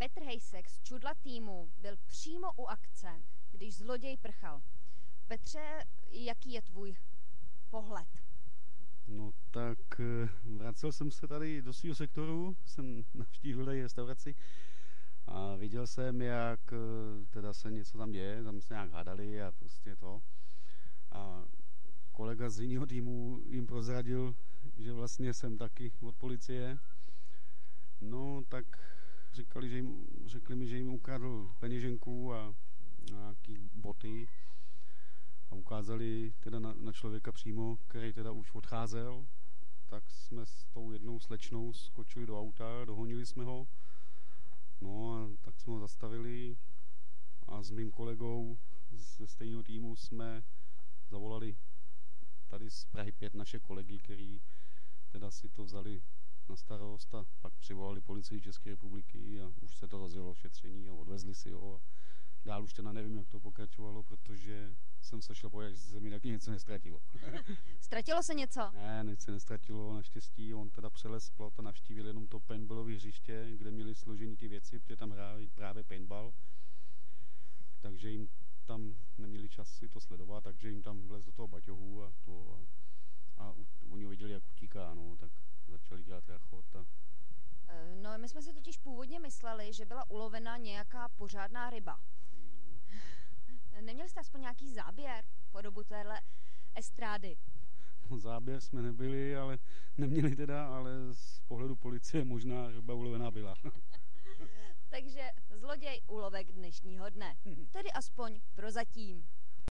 Petr Hejsek z Čudla týmu byl přímo u akce, když zloděj prchal. Petře, jaký je tvůj pohled? No tak vracel jsem se tady do svého sektoru, jsem navštívil tady restauraci a viděl jsem, jak teda se něco tam děje, tam se nějak hádali a prostě to. A kolega z jiného týmu jim prozradil, že vlastně jsem taky od policie. No tak řekli mi, že jim ukradl peněženku a nějaký boty a ukázali teda na člověka přímo, který teda už odcházel. Tak jsme s tou jednou slečnou skočili do auta, dohonili jsme ho. No a tak jsme ho zastavili a s mým kolegou ze stejného týmu jsme zavolali tady z Prahy 5 naše kolegy, který teda si to vzali na starost a pak přivolali policii České republiky a už se to rozjelo šetření a odvezli si ho. A dál už teda nevím, jak to pokračovalo, protože jsem se šel bojit, že se mi taky něco nestratilo. Ztratilo se něco? Ne, nic se nestratilo, naštěstí. On teda přelez plot a navštívil jenom to paintballové hřiště, kde měli složení ty věci, protože tam hráli právě paintball. Takže jim tam neměli čas si to sledovat, takže jim tam vlez do toho baťohu a oni viděli, jak utíká, no, tak začali dělat rachot. No, my jsme si totiž původně mysleli, že byla ulovena nějaká pořádná ryba. Neměli jste aspoň nějaký záběr po dobu téhle estrády? No, záběr jsme nebyli, ale neměli teda, ale z pohledu policie možná ryba ulovená byla. Takže zloděj úlovek dnešního dne. Tedy aspoň prozatím.